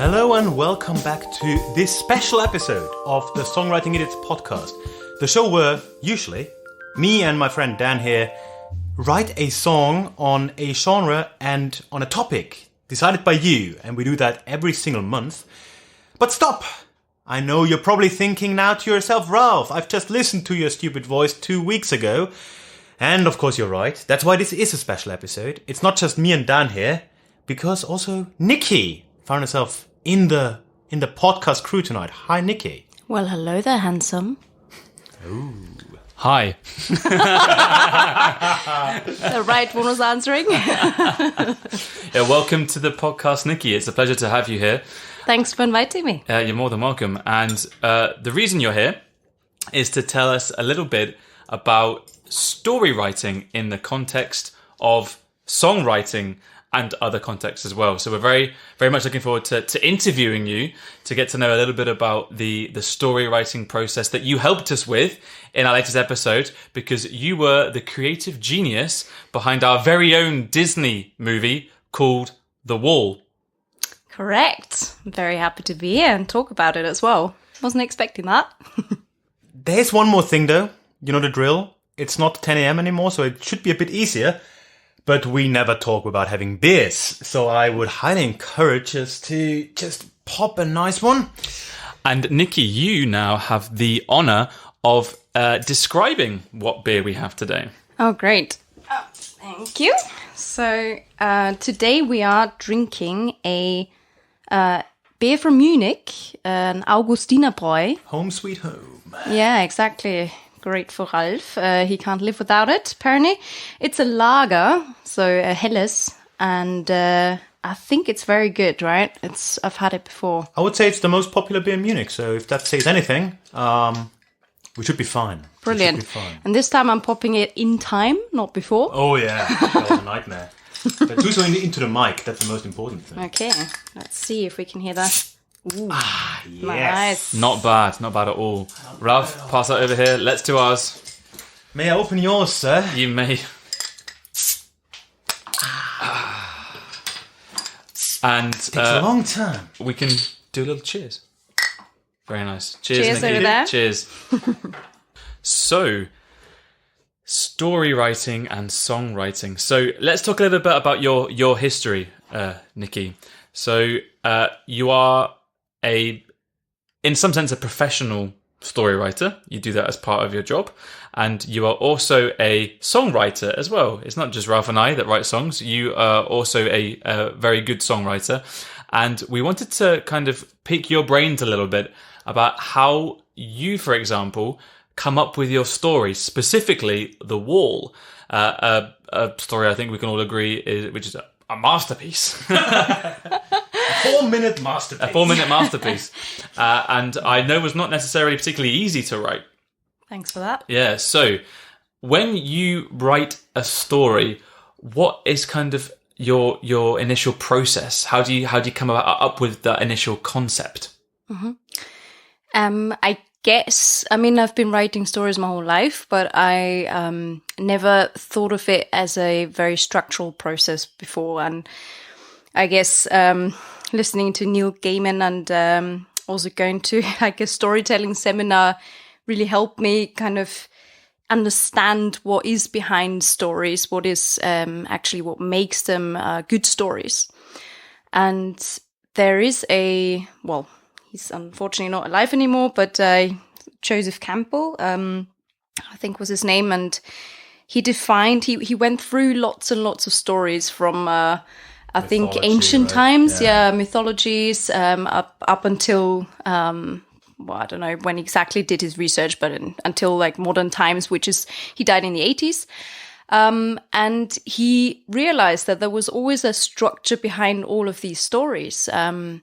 Hello and welcome back to this special episode of the Songwriting Idiots podcast. The show where, usually, me and my friend Dan here write a song on a genre and on a topic decided by you, and we do that every single month. But stop! I know you're probably thinking now to yourself, Ralph, I've just listened to your stupid voice 2 weeks ago. And of course you're right, that's why this is a special episode. It's not just me and Dan here, because also Nikki found herself in the podcast crew tonight. Hi, Nikki. Well, hello there, handsome. Ooh. Hi. The right one was answering. Yeah, welcome to the podcast, Nikki. It's a pleasure to have you here. Thanks for inviting me. You're more than welcome. And the reason you're here is to tell us a little bit about story writing in the context of songwriting and other contexts as well. So we're very, very much looking forward to interviewing you to get to know a little bit about the story writing process that you helped us with in our latest episode, because you were the creative genius behind our very own Disney movie called The Wall. Correct. I'm very happy to be here and talk about it as well. Wasn't expecting that. There's one more thing though. You know the drill. It's not 10 a.m. anymore, so it should be a bit easier. But we never talk about having beers, so I would highly encourage us to just pop a nice one. And Nikki, you now have the honour of describing what beer we have today. Oh, great. Thank you. So today we are drinking a beer from Munich, an Augustinerbräu. Home sweet home. Yeah, exactly. Great for Ralph. He can't live without it, apparently. It's a lager, so a helles, and I think it's very good, right? I've had it before. I would say it's the most popular beer in Munich, so if that says anything, we should be fine. Brilliant. We should be fine. And this time I'm popping it in time, not before. Oh yeah, that was a nightmare. But do so into the mic, that's the most important thing. Okay, let's see if we can hear that. Ooh, yes. nice. Not bad at all. Ralph, pass that over here. Let's do ours. May I open yours, sir? You may. And Takes a long time. we can do a little cheers. Very nice. Cheers, Cheers Nikki. over there. Cheers. So, story writing and songwriting. So let's talk a little bit about your history, Nikki. So you are in some sense, a professional story writer. You do that as part of your job. And you are also a songwriter as well. It's not just Ralph and I that write songs. You are also a very good songwriter. And we wanted to kind of pick your brains a little bit about how you, for example, come up with your story, specifically The Wall, a story I think we can all agree which is a masterpiece. 4-minute masterpiece. A 4-minute masterpiece. And I know was not necessarily particularly easy to write. Thanks for that. Yeah, so when you write a story, what is kind of your initial process? How do you come up with the initial concept? Mm-hmm. I guess, I've been writing stories my whole life, but I never thought of it as a very structural process before. And I guess listening to Neil Gaiman and also going to like a storytelling seminar really helped me kind of understand what is behind stories, what is actually what makes them good stories. And there is he's unfortunately not alive anymore, but Joseph Campbell, I think was his name, and he went through lots and lots of stories from I think ancient times, mythologies, up until I don't know when exactly did his research, but until like modern times, he died in the 80s. And he realized that there was always a structure behind all of these stories, a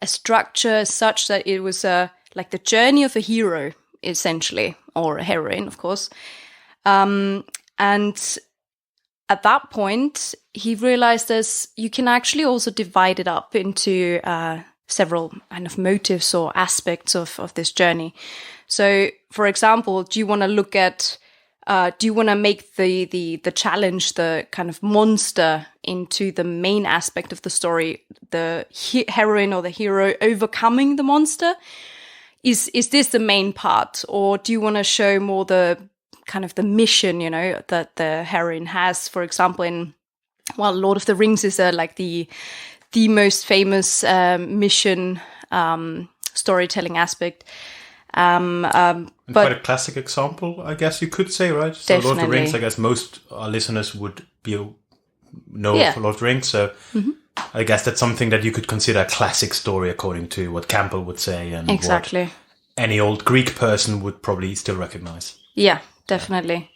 structure such that it was like the journey of a hero, essentially, or a heroine, of course. And at that point, he realized you can actually also divide it up into several kind of motives or aspects of this journey. So, for example, do you want to look at do you want to make the challenge, the kind of monster, into the main aspect of the story, the heroine or the hero overcoming the monster? Is this the main part, or do you want to show more the kind of the mission, that the heroine has? For example, in Lord of the Rings is like the most famous mission storytelling aspect. But quite a classic example, I guess you could say, right? So Definitely. Lord of the Rings, I guess most our listeners would know of Lord of the Rings. So I guess that's something that you could consider a classic story, according to what Campbell would say, and exactly what any old Greek person would probably still recognize. Yeah, definitely.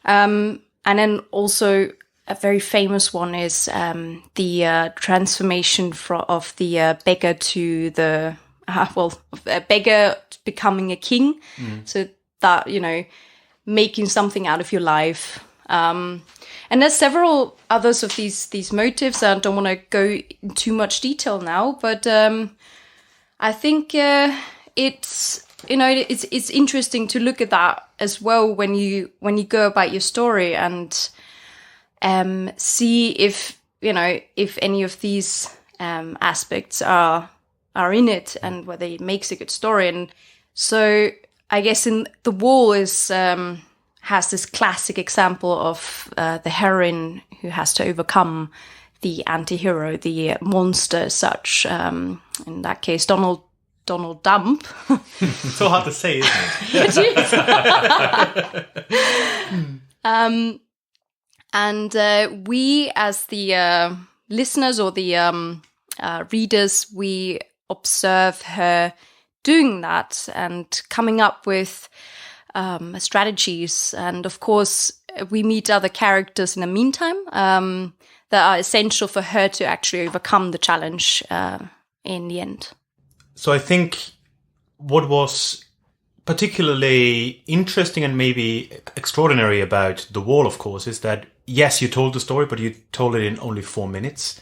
And then also a very famous one is the transformation of the beggar to the a beggar becoming a king. So that, making something out of your life. And there's several others of these motives. I don't want to go in too much detail now, but I think it's interesting to look at that as well when you go about your story and see if any of these aspects are in it and whether it makes a good story. And so I guess in The Wall has this classic example of the heroine who has to overcome the anti-hero, the monster as such. In that case, Donald Dump. It's so hard to say, isn't it? And we, as the listeners or the readers, we observe her doing that and coming up with strategies. And of course, we meet other characters in the meantime that are essential for her to actually overcome the challenge in the end. So I think what was particularly interesting and maybe extraordinary about The Wall, of course, is that, yes, you told the story, but you told it in only 4 minutes.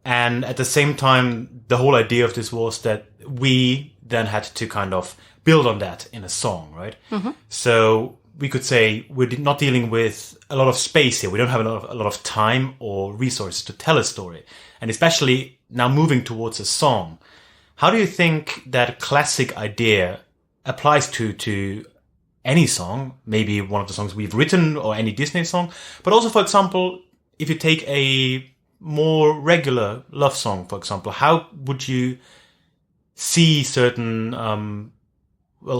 And at the same time, the whole idea of this was that we then had to kind of build on that in a song, right? Mm-hmm. So we could say we're not dealing with a lot of space here. We don't have a lot of time or resources to tell a story. And especially now moving towards a song, how do you think that classic idea applies to any song, maybe one of the songs we've written or any Disney song, but also, for example, if you take a more regular love song, for example, how would you see certain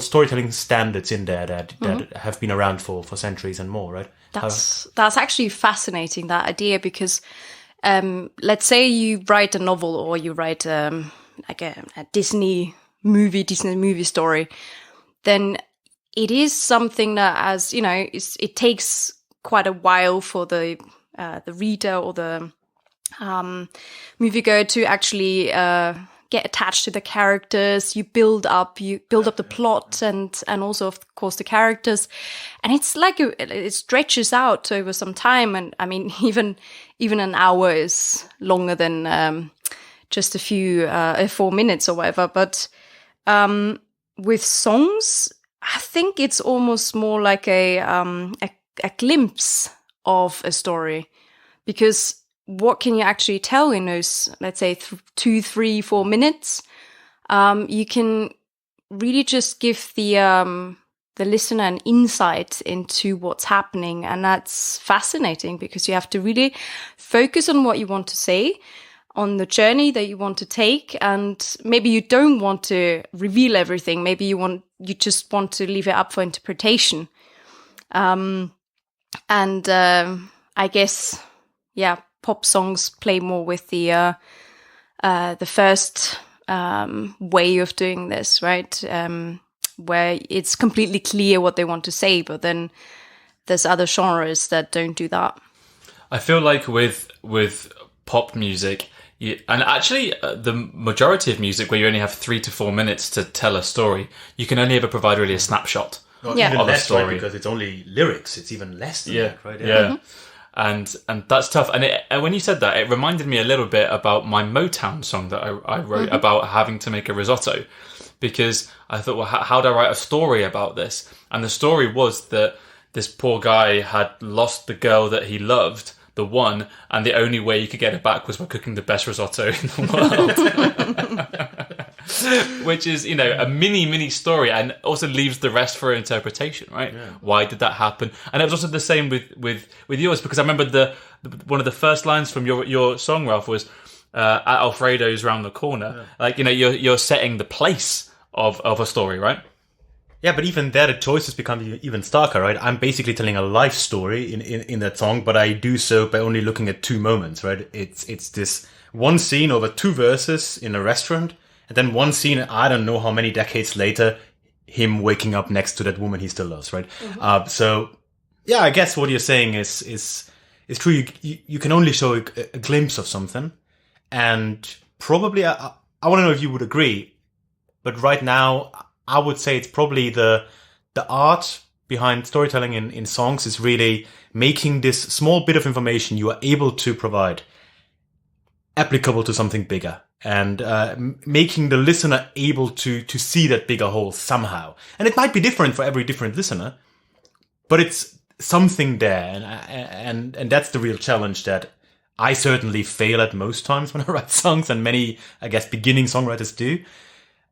storytelling standards in there that have been around for centuries and more, right? That's actually fascinating, that idea, because let's say you write a novel or you write like a Disney movie story, then it is something that, as you know, it takes quite a while for the reader or the moviegoer to actually get attached to the characters. You build up the plot and also, of course, the characters, and it's like it stretches out over some time. And I mean, even an hour is longer than just a few 4 minutes or whatever. But with songs, I think it's almost more like a glimpse of a story, because what can you actually tell in those, let's say, 2, 3, 4 minutes? You can really just give the listener an insight into what's happening, and that's fascinating because you have to really focus on what you want to say, on the journey that you want to take, and maybe you don't want to reveal everything. Maybe you just want to leave it up for interpretation. I guess, yeah, pop songs play more with the first way of doing this, right? Where it's completely clear what they want to say, but then there's other genres that don't do that. I feel like with pop music, and actually the majority of music where you only have 3 to 4 minutes to tell a story, you can only ever provide really a snapshot of a story, right? Because it's only lyrics. It's even less than that, right? Yeah. And that's tough. And when you said that, it reminded me a little bit about my Motown song that I wrote about having to make a risotto, because I thought, well, how do I write a story about this? And the story was that this poor guy had lost the girl that he loved, the one, and the only way you could get it back was by cooking the best risotto in the world. Which is, a mini story, and also leaves the rest for interpretation, right? Yeah. Why did that happen? And it was also the same with yours, because I remember one of the first lines from your song, Ralph, was at Alfredo's round the corner. Yeah. You're setting the place of a story, right? Yeah, but even there, the choices become even starker, right? I'm basically telling a life story in that song, but I do so by only looking at two moments, right? It's this one scene over two verses in a restaurant, and then one scene, I don't know how many decades later, him waking up next to that woman he still loves, right? Mm-hmm. So, yeah, I guess what you're saying is true. You can only show a glimpse of something, and probably, I want to know if you would agree, but right now, I would say it's probably the art behind storytelling in songs is really making this small bit of information you are able to provide applicable to something bigger, and making the listener able to see that bigger whole somehow. And it might be different for every different listener, but it's something there, and that's the real challenge that I certainly fail at most times when I write songs, and many, I guess, beginning songwriters do.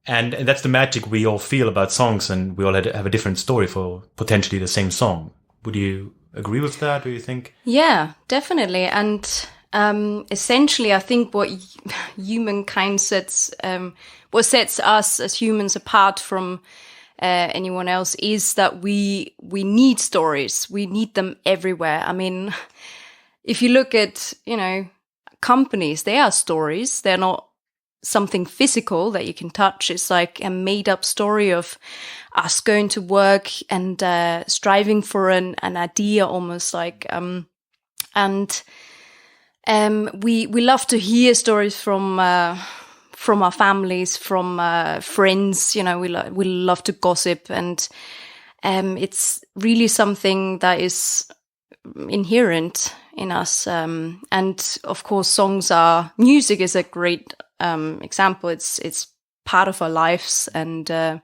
And that's the magic we all feel about songs, and we all have a different story for potentially the same song. Would you agree with that, do you think? Yeah, definitely. And essentially, I think what humankind what sets us as humans apart from anyone else is that we need stories. We need them everywhere. I mean, if you look at, companies, they are stories. They're not something physical that you can touch. It's like a made-up story of us going to work and striving for an idea, almost like. And we love to hear stories from our families, from friends. We love to gossip, and it's really something that is inherent in us. And of course, music is a great example. It's part of our lives, and yeah.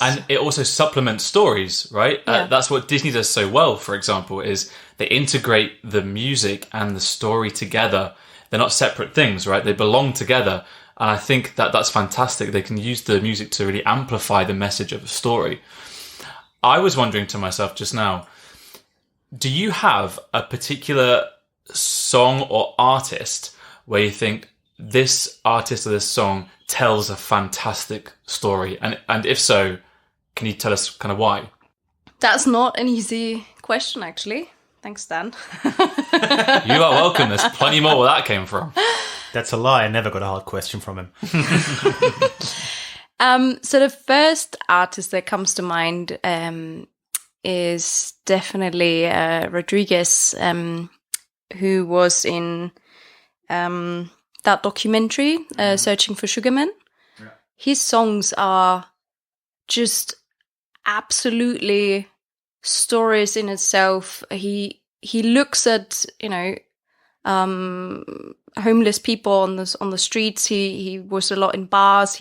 And it also supplements stories, right? Yeah. That's what Disney does so well, for example, is they integrate the music and the story together. They're not separate things, right? They belong together. And I think that's fantastic. They can use the music to really amplify the message of a story. I was wondering to myself just now, do you have a particular song or artist where you think this artist or this song tells a fantastic story? And if so, can you tell us kind of why? That's not an easy question, actually. Thanks, Dan. You are welcome. There's plenty more where that came from. That's a lie. I never got a hard question from him. So the first artist that comes to mind is definitely Rodriguez, who was in that documentary, Searching for Sugar Man. Yeah. His songs are just absolutely stories in itself. He looks at homeless people on the streets. He was a lot in bars.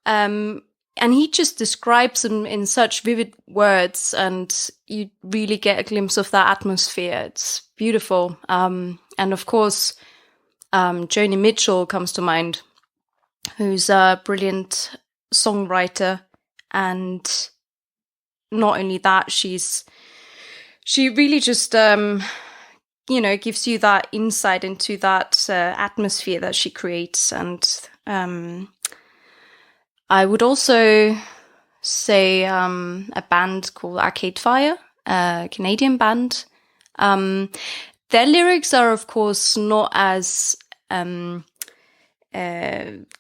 And he just describes them in such vivid words, and you really get a glimpse of that atmosphere. It's beautiful. And of course, Joni Mitchell comes to mind, who's a brilliant songwriter. And not only that, she really just, gives you that insight into that atmosphere that she creates. And I would also say a band called Arcade Fire, a Canadian band. Their lyrics are, of course, not as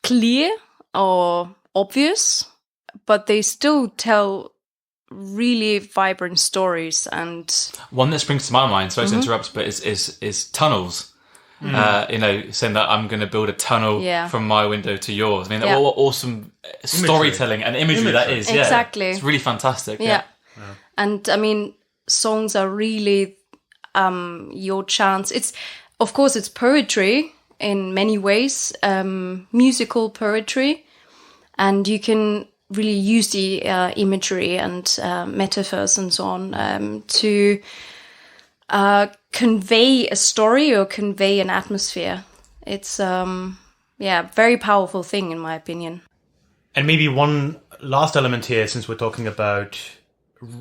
clear or obvious, but they still tell really vibrant stories. And one that springs to my mind, sorry to interrupt, but is tunnels. Saying that I'm going to build a tunnel from my window to yours. I mean, what awesome storytelling and imagery that is. Yeah. Exactly. It's really fantastic. Yeah. And I mean, songs are really your chance. Of course, it's poetry in many ways, musical poetry. And you can really use the imagery and metaphors and so on to convey a story or convey an atmosphere. It's very powerful thing in my opinion. And maybe one last element here, since we're talking about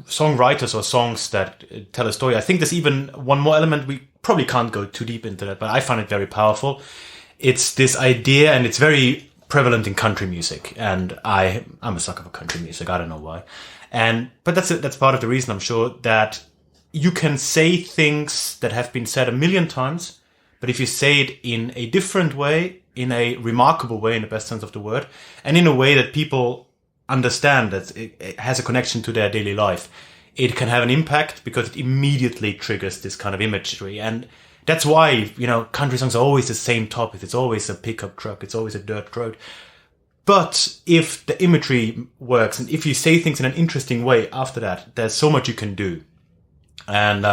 songwriters or songs that tell a story. I think there's even one more element. We probably can't go too deep into that, but I find it very powerful. It's this idea, and it's very prevalent in country music. And I'm a sucker for country music. I don't know why. But that's part of the reason, I'm sure, that you can say things that have been said a million times, but if you say it in a different way, in a remarkable way, in the best sense of the word, and in a way that people understand that it has a connection to their daily life, it can have an impact because it immediately triggers this kind of imagery. And that's why, country songs are always the same topic. It's always a pickup truck. It's always a dirt road. But if the imagery works, and if you say things in an interesting way after that, there's so much you can do. And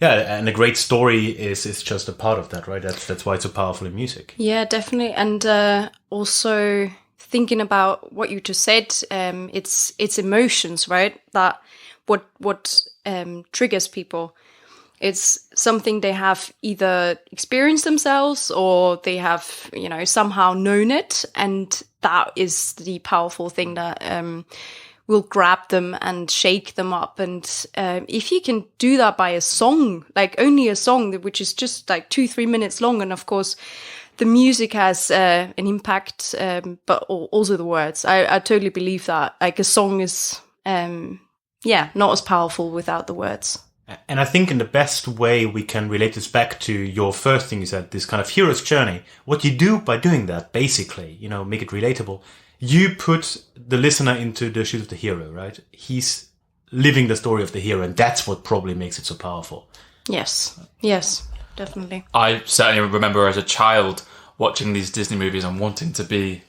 and a great story is just a part of that, right? That's why it's so powerful in music. Yeah, definitely. And also thinking about what you just said, it's emotions, right? That what triggers people. It's something they have either experienced themselves or they have, somehow known it, and that is the powerful thing that will grab them and shake them up. And if you can do that by a song, like only a song, which is just like 2-3 minutes long, and of course the music has an impact, but also the words. I totally believe that. Like a song is, not as powerful without the words. And I think in the best way we can relate this back to your first thing you said, this kind of hero's journey. What you do by doing that, basically, make it relatable. You put the listener into the shoes of the hero, right? He's living the story of the hero, and that's what probably makes it so powerful. Yes, definitely. I certainly remember as a child watching these Disney movies and wanting to be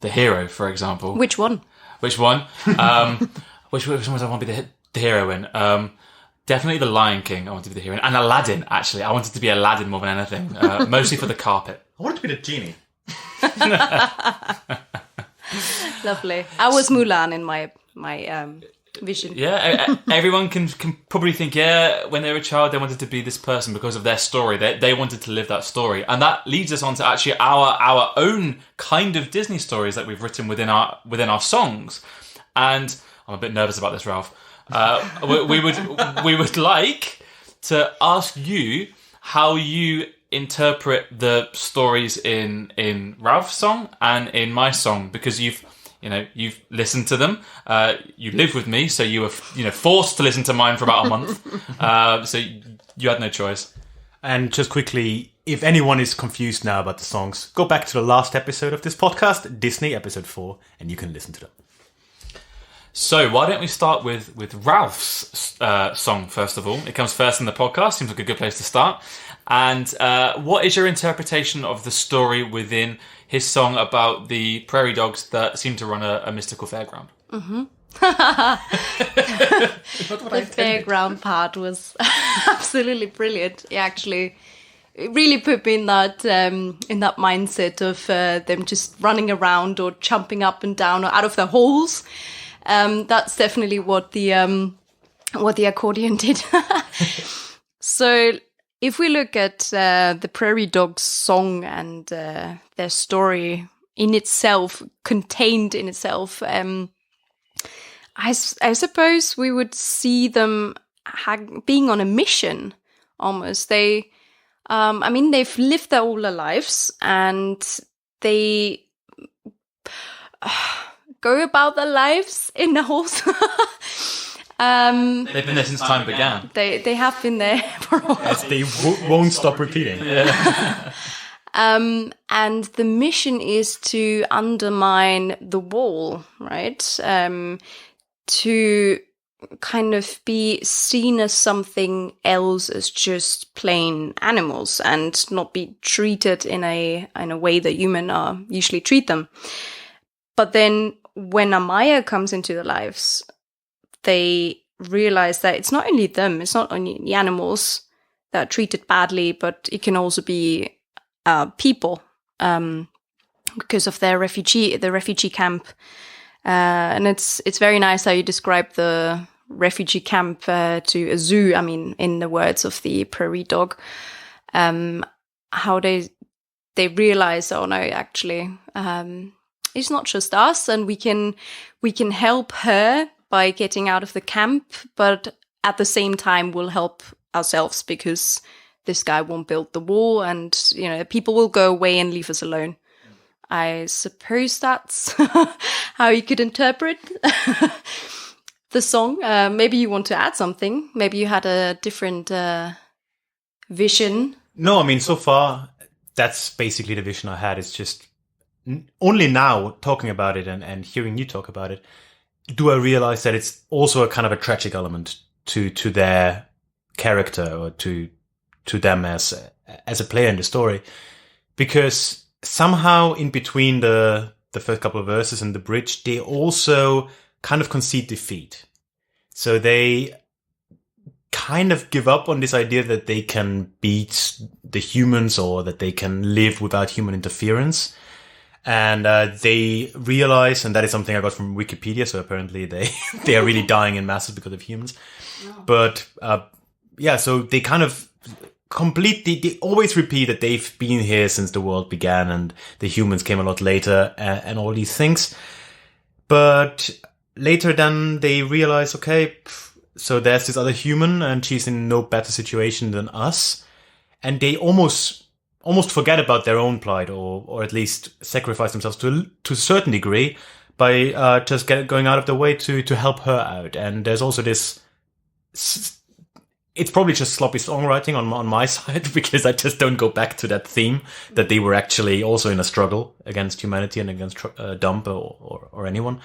the hero, for example. Which one? Which one was I want to be the hero in? Definitely The Lion King, I wanted to be the hero in. And Aladdin, actually. I wanted to be Aladdin more than anything. Mostly for the carpet. I wanted to be the genie. Lovely. I was Mulan in my vision. Yeah, everyone can probably think, when they were a child, they wanted to be this person because of their story. They wanted to live that story. And that leads us on to actually our own kind of Disney stories that we've written within our songs. And I'm a bit nervous about this, Ralph. We would like to ask you how you interpret the stories in Ralph's song and in my song, because you've listened to them. You live with me, so you were forced to listen to mine for about a month. So you had no choice. And just quickly, if anyone is confused now about the songs, go back to the last episode of this podcast, Disney episode 4, and you can listen to them. So why don't we start with Ralph's song first of all? It comes first in the podcast. Seems like a good place to start. And what is your interpretation of the story within his song about the prairie dogs that seem to run a mystical fairground? Mm-hmm. The fairground part was absolutely brilliant. It really put me in that mindset of them just running around or jumping up and down or out of their holes. That's definitely what the accordion did. So if we look at the Prairie Dogs song and their story in itself, contained in itself, I suppose we would see them being on a mission almost. They've lived there all their lives, and they go about their lives in the halls. They've been there since time began. They have been there for a while. Yes, they won't stop repeating. Yeah. And the mission is to undermine the wall, right? To kind of be seen as something else as just plain animals and not be treated in a way that humans usually treat them. But then when Amaya comes into their lives, they realize that it's not only them, it's not only the animals that are treated badly, but it can also be people because of the refugee camp And it's very nice how you describe the refugee camp to a zoo. I mean, in the words of the prairie dog, how they realize, oh no, actually, it's not just us, and we can help her by getting out of the camp, but at the same time we'll help ourselves because this guy won't build the wall, and people will go away and leave us alone. I suppose that's how you could interpret the song. Maybe you want to add something. Maybe you had a different vision. No, I mean, so far, that's basically the vision I had. It's just only now talking about it and hearing you talk about it, do I realize that it's also a kind of a tragic element to their character, or to them as a player in the story. Because somehow in between the first couple of verses and the bridge, they also kind of concede defeat. So they kind of give up on this idea that they can beat the humans or that they can live without human interference. And they realize, and that is something I got from Wikipedia, so apparently they are really dying in masses because of humans. Oh. But so they kind of they always repeat that they've been here since the world began and the humans came a lot later and all these things. But later then they realize, okay, so there's this other human and she's in no better situation than us. And they almost forget about their own plight, or at least sacrifice themselves to a certain degree by just going out of their way to help her out. And there's also this, it's probably just sloppy songwriting on my side, because I just don't go back to that theme, that they were actually also in a struggle against humanity and against Dump or anyone.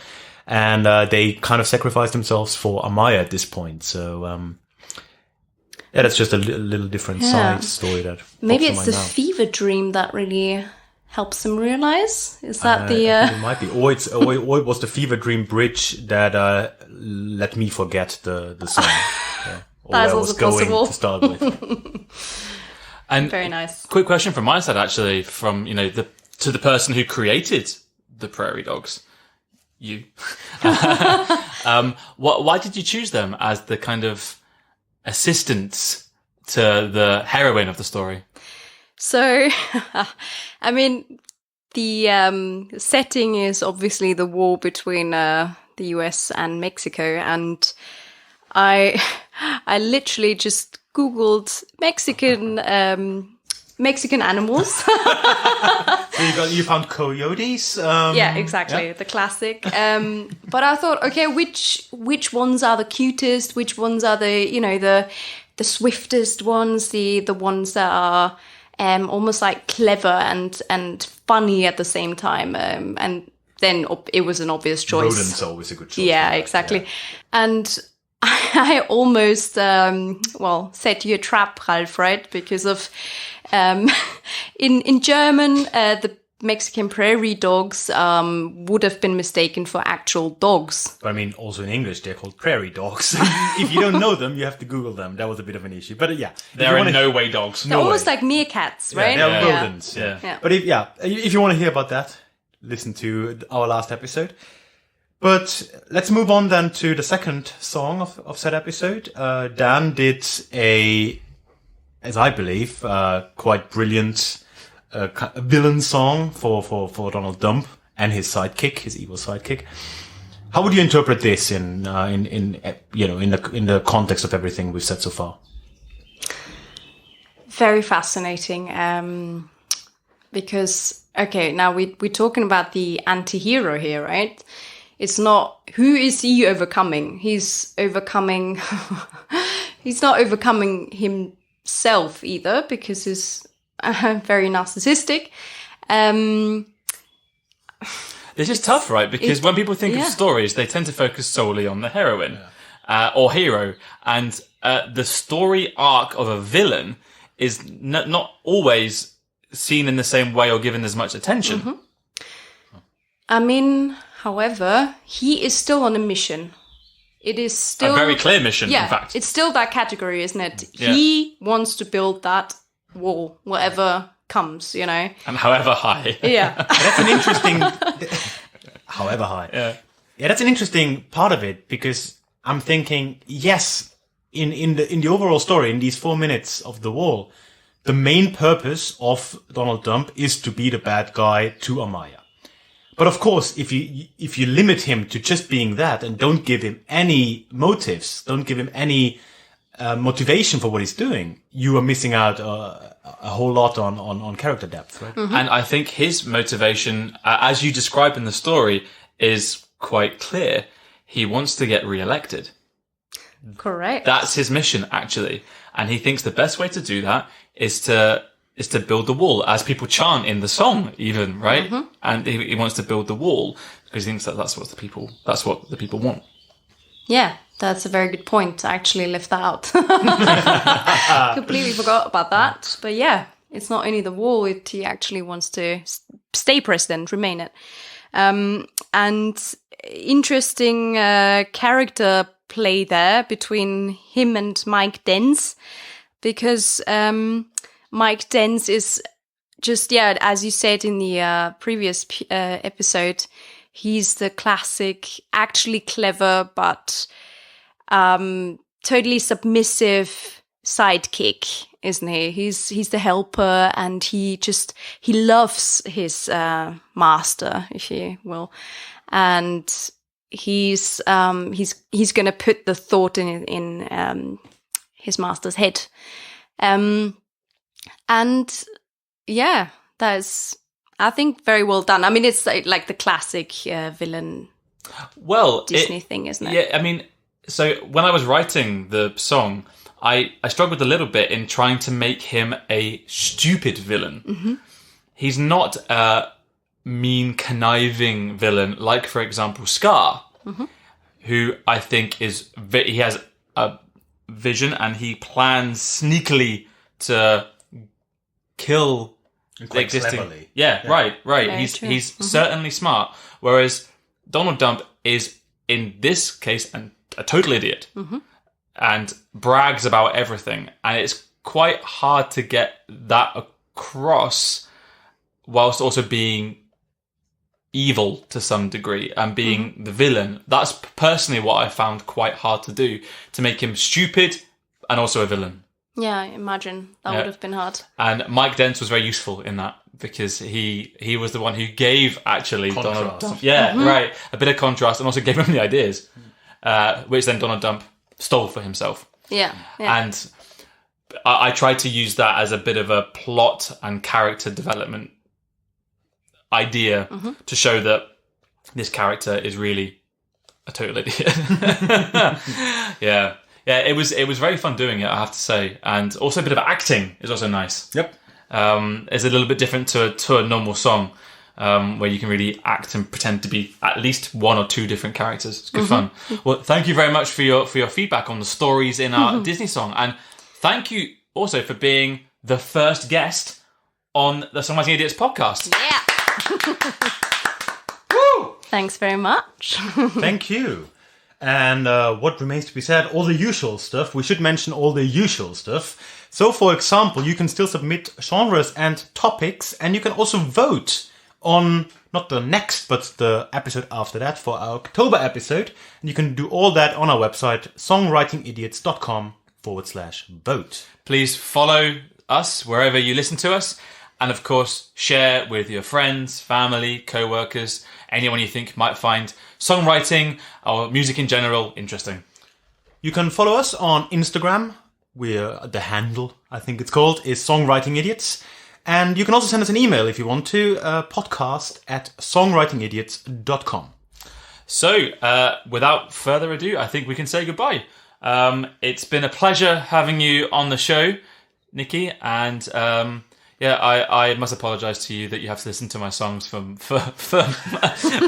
And they kind of sacrificed themselves for Amaya at this point. So that's just a little different side story. That maybe it's the fever dream that really helps them realize. Is that it might be, or it was the fever dream bridge that let me forget the song. That's also possible to start with. And very nice. Quick question from my side, actually, from to the person who created the Prairie Dogs. You. Why did you choose them as the kind of assistants to the heroine of the story? So, I mean, the setting is obviously the war between the US and Mexico, and I literally just Googled Mexican animals. So you found coyotes? Yeah, exactly. Yeah. The classic. But I thought, okay, which ones are the cutest? Which ones are the swiftest ones? The ones that are almost like clever and funny at the some time. And then it was an obvious choice. Rodents are always a good choice. Yeah, exactly. Yeah. And I almost set you a trap, Ralph, right? Because of in German, the Mexican prairie dogs would have been mistaken for actual dogs. But I mean, also in English, they're called prairie dogs. If you don't know them, you have to Google them. That was a bit of an issue. But yeah. They're in no way dogs. They're almost like meerkats, right? Yeah, they're rodents. Yeah. But if you want to hear about that, listen to our last episode. But let's move on then to the second song of said episode. Dan did as I believe, quite brilliant villain song for Donald Dump and his sidekick, his evil sidekick. How would you interpret this in the context of everything we've said so far? Very fascinating, because now we're talking about the anti-hero here, right? It's not who is he overcoming. He's overcoming. He's not overcoming himself either, because he's very narcissistic. This is tough, right? Because when people think of stories, they tend to focus solely on the heroine or hero, and the story arc of a villain is not always seen in the same way or given as much attention. Mm-hmm. I mean, however, he is still on a mission. It is still a very clear mission, in fact. It's still that category, isn't it? Yeah. He wants to build that wall, whatever comes, And however high. Yeah. That's an interesting... however high. Yeah. Yeah, that's an interesting part of it, because I'm thinking, yes, in the overall story, in these 4 minutes of The Wall, the main purpose of Donald Trump is to be the bad guy to Amaya. But of course, if you limit him to just being that and don't give him any motives, don't give him any motivation for what he's doing, you are missing out a whole lot on character depth, right? Mm-hmm. And I think his motivation, as you describe in the story, is quite clear. He wants to get re-elected. Correct. That's his mission, actually. And he thinks the best way to do that is to build the wall, as people chant in the song, even, right? Mm-hmm. And he wants to build the wall because he thinks that's what the people want. Yeah, that's a very good point. I actually left that out. Completely forgot about that. But yeah, it's not only the wall, he actually wants to stay president, remain it. And interesting character play there between him and Mike Dens, because Mike Dens is just, as you said in the previous episode, he's the classic, actually clever, but totally submissive sidekick, isn't he? He's the helper, and he loves his master, if you will, and he's going to put the thought in his master's head, and yeah, that's, I think, very well done. I mean, it's like the classic villain Disney thing, isn't it? Yeah, I mean, so when I was writing the song, I struggled a little bit in trying to make him a stupid villain. Mm-hmm. He's not a mean, conniving villain, like, for example, Scar, mm-hmm. who I think he has a vision and he plans sneakily to kill the existing. Cleverly. Yeah, right. Very He's true. Mm-hmm. certainly smart, whereas Donald Trump is, in this case, a total idiot. Mm-hmm. And brags about everything. And it's quite hard to get that across whilst also being evil to some degree and being mm-hmm. the villain. That's personally what I found quite hard to do, to make him stupid and also a villain. Yeah, I imagine that would have been hard. And Mike Dent was very useful in that, because he was the one who gave actually Contrast. Donald Trump, right, a bit of contrast, and also gave him the ideas, which then Donald Trump stole for himself. Yeah. And I tried to use that as a bit of a plot and character development idea mm-hmm. to show that this character is really a total idiot. Yeah, it was very fun doing it, I have to say, and also a bit of acting is also nice. Yep, it's a little bit different to a normal song, where you can really act and pretend to be at least one or two different characters. It's good fun. Well, thank you very much for your feedback on the stories in our Disney song, and thank you also for being the first guest on the Songwriting Idiots podcast. Yeah. Woo! Thanks very much. Thank you. And what remains to be said? All the usual stuff. We should mention all the usual stuff. So, for example, you can still submit genres and topics, and you can also vote on not the next, but the episode after that for our October episode. And you can do all that on our website, songwritingidiots.com/vote. Please follow us wherever you listen to us. And of course, share with your friends, family, co-workers, anyone you think might find songwriting or music in general interesting. You can follow us on Instagram. The handle, I think it's called, is Songwriting Idiots. And you can also send us an email if you want to, podcast@songwritingidiots.com. So, without further ado, I think we can say goodbye. It's been a pleasure having you on the show, Nikki, and I must apologise to you that you have to listen to my songs for months and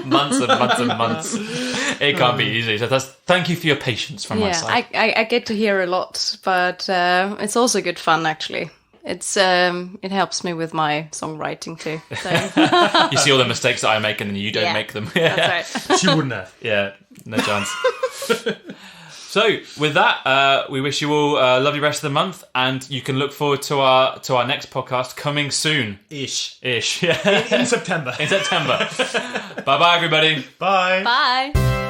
months and months. It can't be easy. So thank you for your patience from my side. I get to hear a lot, but it's also good fun, actually. It helps me with my songwriting too. So. You see all the mistakes that I make and then you don't make them. That's right. She wouldn't have. Yeah, no chance. So with that, we wish you all a lovely rest of the month, and you can look forward to our next podcast coming soon. Ish. Yeah. In September. In September. Bye-bye, everybody. Bye. Bye.